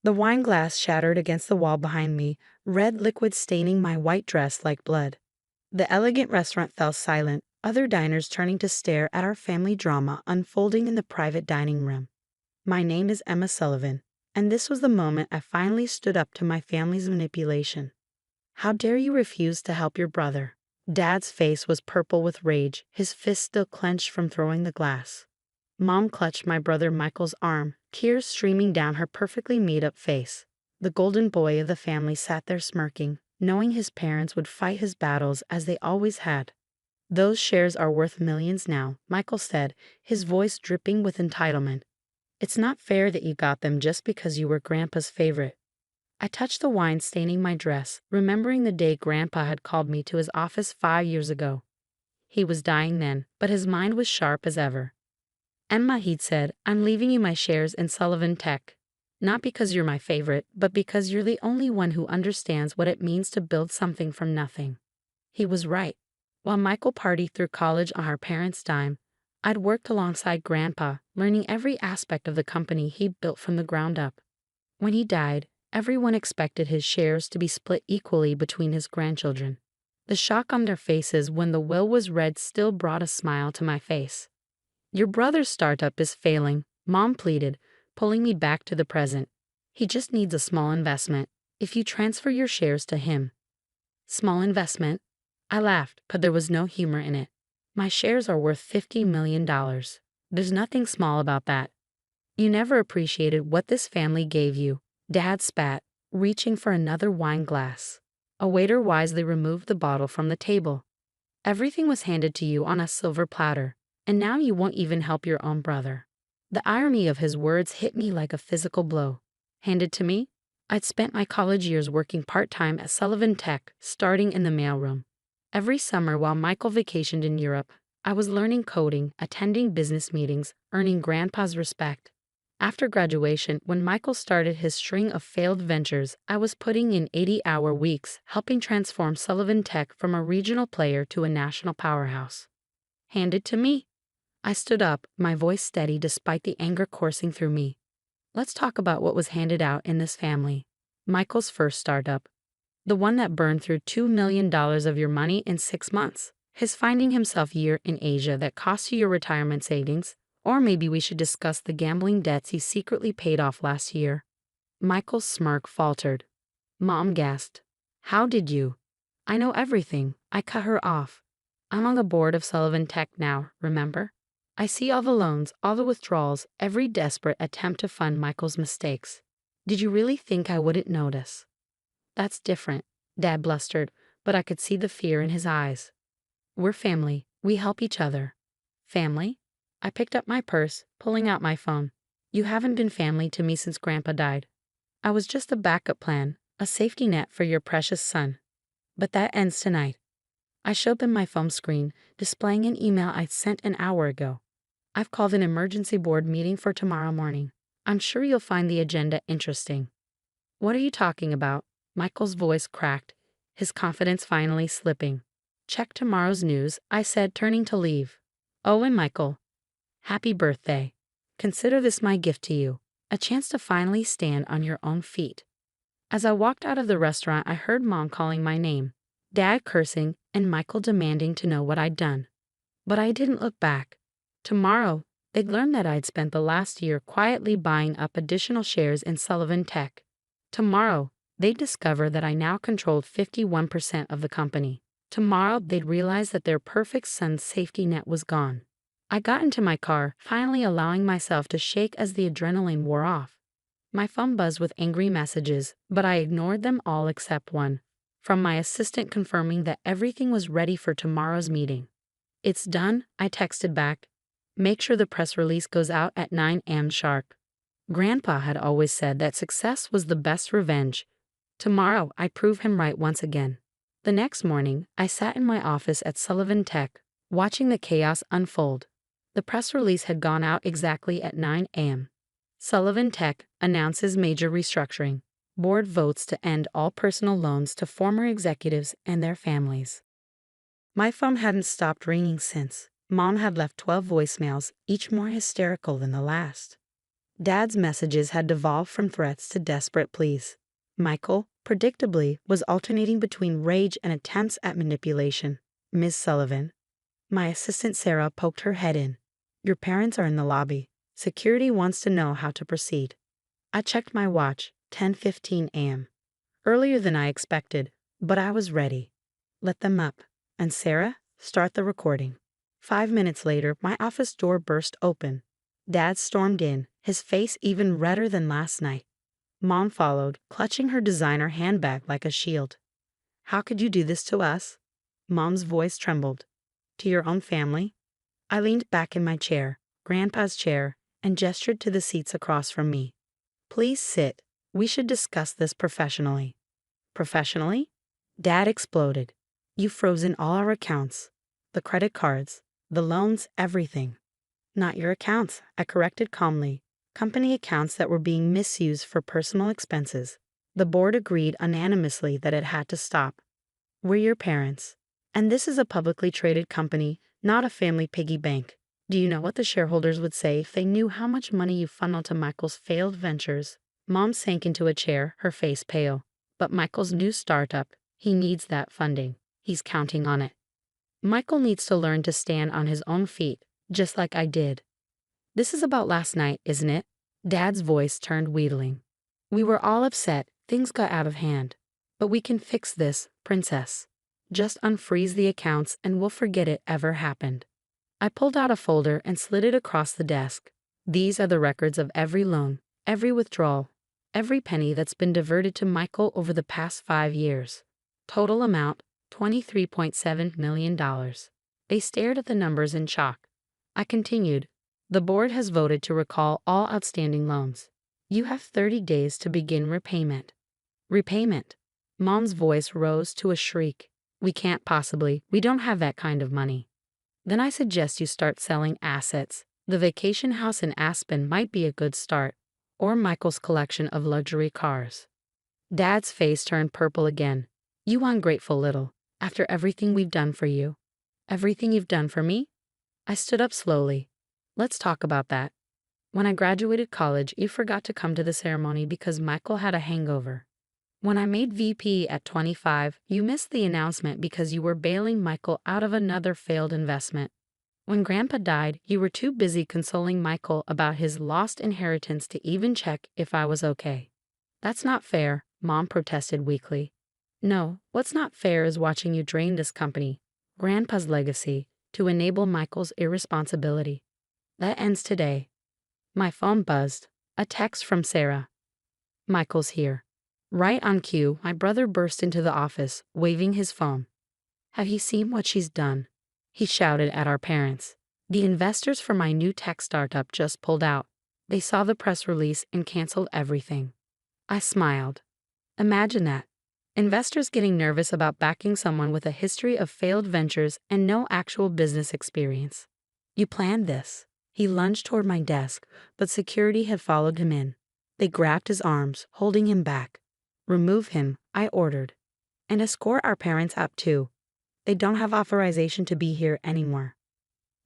The wine glass shattered against the wall behind me, red liquid staining my white dress like blood. The elegant restaurant fell silent, other diners turning to stare at our family drama unfolding in the private dining room. My name is Emma Sullivan, and this was the moment I finally stood up to my family's manipulation. How dare you refuse to help your brother? Dad's face was purple with rage, his fist still clenched from throwing the glass. Mom clutched my brother Michael's arm, tears streaming down her perfectly made-up face. The golden boy of the family sat there smirking, knowing his parents would fight his battles as they always had. Those shares are worth millions now, Michael said, his voice dripping with entitlement. It's not fair that you got them just because you were Grandpa's favorite. I touched the wine staining my dress, remembering the day Grandpa had called me to his office 5 years ago. He was dying then, but his mind was sharp as ever. Emma, he'd said, I'm leaving you my shares in Sullivan Tech. Not because you're my favorite, but because you're the only one who understands what it means to build something from nothing. He was right. While Michael partied through college on our parents' dime, I'd worked alongside Grandpa, learning every aspect of the company he'd built from the ground up. When he died, everyone expected his shares to be split equally between his grandchildren. The shock on their faces when the will was read still brought a smile to my face. Your brother's startup is failing, Mom pleaded, pulling me back to the present. He just needs a small investment. If you transfer your shares to him. Small investment? I laughed, but there was no humor in it. My shares are worth $50 million. There's nothing small about that. You never appreciated what this family gave you, Dad spat, reaching for another wine glass. A waiter wisely removed the bottle from the table. Everything was handed to you on a silver platter, and now you won't even help your own brother. The irony of his words hit me like a physical blow. Handed to me? I'd spent my college years working part-time at Sullivan Tech, starting in the mailroom. Every summer while Michael vacationed in Europe, I was learning coding, attending business meetings, earning Grandpa's respect. After graduation, when Michael started his string of failed ventures, I was putting in 80-hour weeks, helping transform Sullivan Tech from a regional player to a national powerhouse. Handed to me? I stood up, my voice steady despite the anger coursing through me. Let's talk about what was handed out in this family. Michael's first startup. The one that burned through $2 million of your money in 6 months. His finding himself year in Asia that cost you your retirement savings. Or maybe we should discuss the gambling debts he secretly paid off last year. Michael's smirk faltered. Mom gasped. How did you? I know everything. I cut her off. I'm on the board of Sullivan Tech now, remember? I see all the loans, all the withdrawals, every desperate attempt to fund Michael's mistakes. Did you really think I wouldn't notice? That's different, Dad blustered, but I could see the fear in his eyes. We're family. We help each other. Family? I picked up my purse, pulling out my phone. You haven't been family to me since Grandpa died. I was just a backup plan, a safety net for your precious son. But that ends tonight. I showed them my phone screen, displaying an email I'd sent an hour ago. I've called an emergency board meeting for tomorrow morning. I'm sure you'll find the agenda interesting. What are you talking about? Michael's voice cracked, his confidence finally slipping. Check tomorrow's news, I said, turning to leave. Oh, and Michael. Happy birthday. Consider this my gift to you, a chance to finally stand on your own feet. As I walked out of the restaurant, I heard Mom calling my name, Dad cursing, and Michael demanding to know what I'd done. But I didn't look back. Tomorrow, they'd learn that I'd spent the last year quietly buying up additional shares in Sullivan Tech. Tomorrow, they'd discover that I now controlled 51% of the company. Tomorrow, they'd realize that their perfect son's safety net was gone. I got into my car, finally allowing myself to shake as the adrenaline wore off. My phone buzzed with angry messages, but I ignored them all except one, from my assistant confirming that everything was ready for tomorrow's meeting. It's done, I texted back. Make sure the press release goes out at 9 a.m. sharp. Grandpa had always said that success was the best revenge. Tomorrow, I prove him right once again. The next morning, I sat in my office at Sullivan Tech, watching the chaos unfold. The press release had gone out exactly at 9 a.m. Sullivan Tech announces major restructuring. Board votes to end all personal loans to former executives and their families. My phone hadn't stopped ringing since. Mom had left 12 voicemails, each more hysterical than the last. Dad's messages had devolved from threats to desperate pleas. Michael, predictably, was alternating between rage and attempts at manipulation. Miss Sullivan. My assistant Sarah poked her head in. Your parents are in the lobby. Security wants to know how to proceed. I checked my watch, 10:15 a.m. Earlier than I expected, but I was ready. Let them up. And Sarah, start the recording. 5 minutes later, my office door burst open. Dad stormed in, his face even redder than last night. Mom followed, clutching her designer handbag like a shield. How could you do this to us? Mom's voice trembled. To your own family? I leaned back in my chair, Grandpa's chair, and gestured to the seats across from me. Please sit. We should discuss this professionally. Professionally? Dad exploded. You've frozen all our accounts. The credit cards, the loans, everything. Not your accounts, I corrected calmly. Company accounts that were being misused for personal expenses. The board agreed unanimously that it had to stop. We're your parents. And this is a publicly traded company, not a family piggy bank. Do you know what the shareholders would say if they knew how much money you funneled to Michael's failed ventures? Mom sank into a chair, her face pale. But Michael's new startup, he needs that funding. He's counting on it. Michael needs to learn to stand on his own feet, just like I did. This is about last night, isn't it? Dad's voice turned wheedling. We were all upset, things got out of hand. But we can fix this, Princess. Just unfreeze the accounts and we'll forget it ever happened. I pulled out a folder and slid it across the desk. These are the records of every loan, every withdrawal, every penny that's been diverted to Michael over the past 5 years. Total amount, $23.7 million. They stared at the numbers in shock. I continued. The board has voted to recall all outstanding loans. You have 30 days to begin repayment. Repayment. Mom's voice rose to a shriek. We can't possibly. We don't have that kind of money. Then I suggest you start selling assets. The vacation house in Aspen might be a good start. Or Michael's collection of luxury cars. Dad's face turned purple again. You ungrateful little. After everything we've done for you. Everything you've done for me? I stood up slowly. Let's talk about that. When I graduated college, you forgot to come to the ceremony because Michael had a hangover. When I made VP at 25, you missed the announcement because you were bailing Michael out of another failed investment. When Grandpa died, you were too busy consoling Michael about his lost inheritance to even check if I was okay. That's not fair, Mom protested weakly. No, what's not fair is watching you drain this company, Grandpa's legacy, to enable Michael's irresponsibility. That ends today. My phone buzzed. A text from Sarah. Michael's here. Right on cue, my brother burst into the office, waving his phone. Have you seen what she's done? He shouted at our parents. The investors for my new tech startup just pulled out. They saw the press release and canceled everything. I smiled. Imagine that. Investors getting nervous about backing someone with a history of failed ventures and no actual business experience. You planned this. He lunged toward my desk, but security had followed him in. They grabbed his arms, holding him back. Remove him, I ordered. And escort our parents up too. They don't have authorization to be here anymore.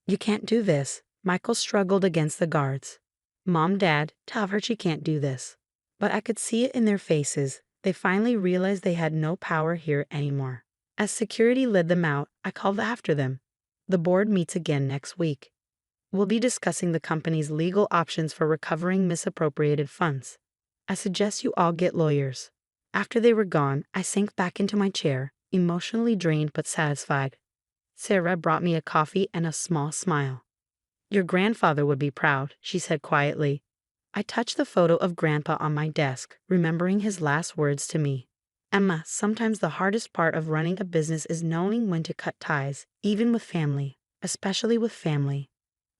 You can't do this. Michael struggled against the guards. Mom, Dad, tell her she can't do this. But I could see it in their faces. They finally realized they had no power here anymore. As security led them out, I called after them. The board meets again next week. We'll be discussing the company's legal options for recovering misappropriated funds. I suggest you all get lawyers. After they were gone, I sank back into my chair, emotionally drained but satisfied. Sarah brought me a coffee and a small smile. Your grandfather would be proud, she said quietly. I touched the photo of Grandpa on my desk, remembering his last words to me. Emma, sometimes the hardest part of running a business is knowing when to cut ties, even with family, especially with family.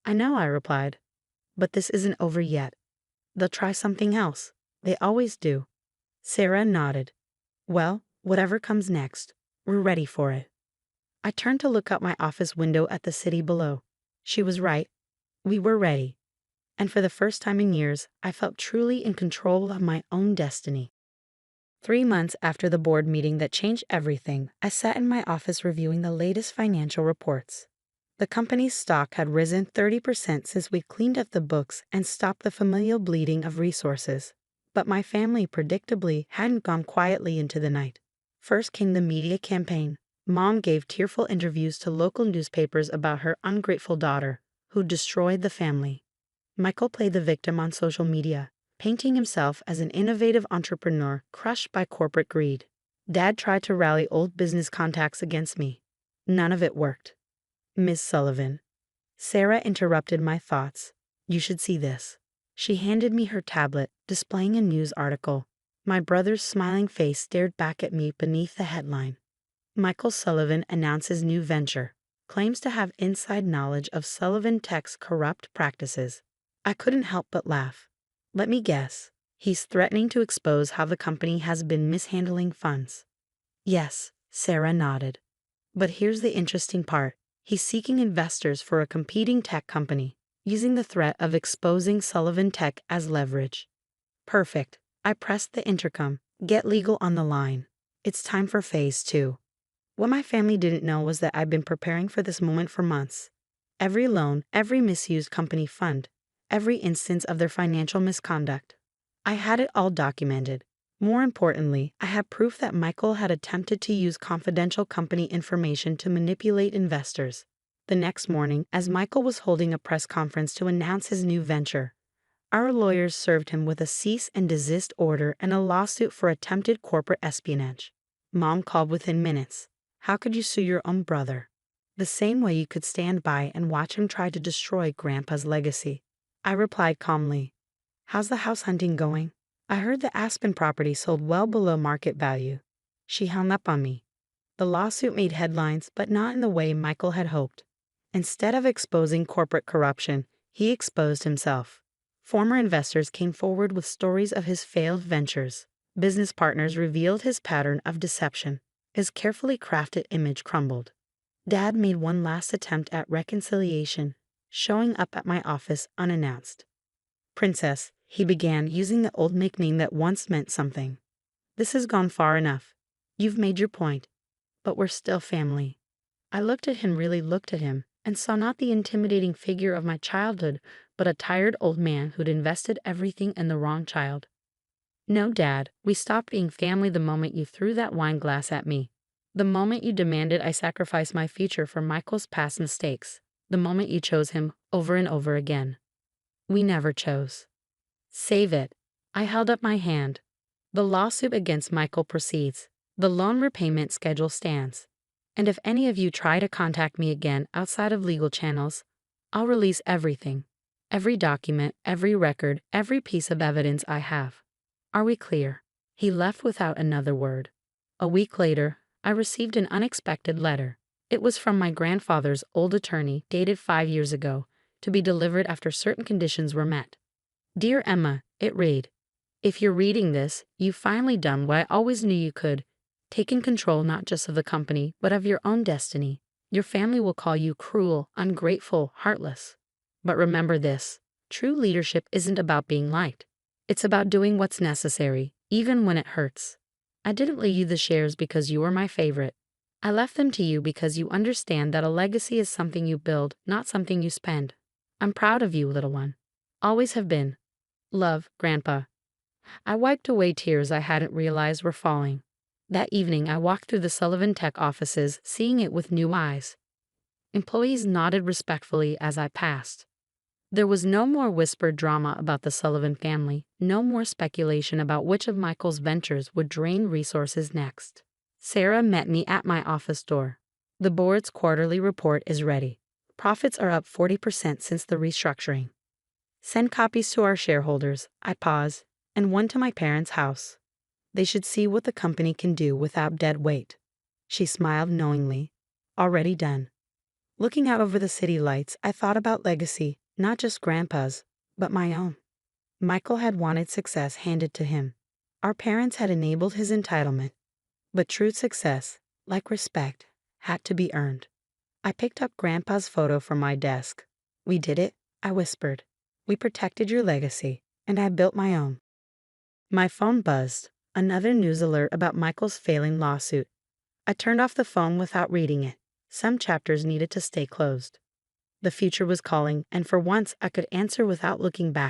I know, I replied. But this isn't over yet. They'll try something else. They always do. Sarah nodded. Well, whatever comes next, we're ready for it. I turned to look out my office window at the city below. She was right. We were ready. And for the first time in years, I felt truly in control of my own destiny. 3 months after the board meeting that changed everything, I sat in my office reviewing the latest financial reports. The company's stock had risen 30% since we cleaned up the books and stopped the familial bleeding of resources. But my family predictably hadn't gone quietly into the night. First came the media campaign. Mom gave tearful interviews to local newspapers about her ungrateful daughter, who destroyed the family. Michael played the victim on social media, painting himself as an innovative entrepreneur crushed by corporate greed. Dad tried to rally old business contacts against me. None of it worked. Miss Sullivan. Sarah interrupted my thoughts. You should see this. She handed me her tablet, displaying a news article. My brother's smiling face stared back at me beneath the headline. Michael Sullivan announces new venture, claims to have inside knowledge of Sullivan Tech's corrupt practices. I couldn't help but laugh. Let me guess. He's threatening to expose how the company has been mishandling funds. Yes, Sarah nodded. But here's the interesting part. He's seeking investors for a competing tech company, using the threat of exposing Sullivan Tech as leverage. Perfect. I pressed the intercom. Get legal on the line. It's time for phase 2. What my family didn't know was that I'd been preparing for this moment for months. Every loan, every misused company fund, every instance of their financial misconduct. I had it all documented. More importantly, I had proof that Michael had attempted to use confidential company information to manipulate investors. The next morning, as Michael was holding a press conference to announce his new venture, our lawyers served him with a cease and desist order and a lawsuit for attempted corporate espionage. Mom called within minutes. How could you sue your own brother? The same way you could stand by and watch him try to destroy Grandpa's legacy. I replied calmly. How's the house hunting going? I heard the Aspen property sold well below market value. She hung up on me. The lawsuit made headlines, but not in the way Michael had hoped. Instead of exposing corporate corruption, he exposed himself. Former investors came forward with stories of his failed ventures. Business partners revealed his pattern of deception. His carefully crafted image crumbled. Dad made one last attempt at reconciliation, showing up at my office unannounced. Princess, he began, using the old nickname that once meant something. This has gone far enough. You've made your point, but we're still family. I really looked at him, and saw not the intimidating figure of my childhood, but a tired old man who'd invested everything in the wrong child. No, Dad, we stopped being family the moment you threw that wine glass at me. The moment you demanded I sacrifice my future for Michael's past mistakes. The moment you chose him over and over again. We never chose. Save it. I held up my hand. The lawsuit against Michael proceeds. The loan repayment schedule stands. And if any of you try to contact me again outside of legal channels, I'll release everything. Every document, every record, every piece of evidence I have. Are we clear? He left without another word. A week later, I received an unexpected letter. It was from my grandfather's old attorney, dated 5 years ago, to be delivered after certain conditions were met. Dear Emma, it read, if you're reading this, you've finally done what I always knew you could, taken control not just of the company, but of your own destiny. Your family will call you cruel, ungrateful, heartless. But remember this, true leadership isn't about being liked. It's about doing what's necessary, even when it hurts. I didn't leave you the shares because you were my favorite. I left them to you because you understand that a legacy is something you build, not something you spend. I'm proud of you, little one. Always have been. Love, Grandpa. I wiped away tears I hadn't realized were falling. That evening I walked through the Sullivan Tech offices, seeing it with new eyes. Employees nodded respectfully as I passed. There was no more whispered drama about the Sullivan family, no more speculation about which of Michael's ventures would drain resources next. Sarah met me at my office door. The board's quarterly report is ready. Profits are up 40% since the restructuring. Send copies to our shareholders, I pause, and one to my parents' house. They should see what the company can do without dead weight. She smiled knowingly. Already done. Looking out over the city lights, I thought about legacy, not just Grandpa's, but my own. Michael had wanted success handed to him. Our parents had enabled his entitlement. But true success, like respect, had to be earned. I picked up Grandpa's photo from my desk. We did it, I whispered. We protected your legacy, and I built my own. My phone buzzed, another news alert about Michael's failing lawsuit. I turned off the phone without reading it. Some chapters needed to stay closed. The future was calling, and for once I could answer without looking back.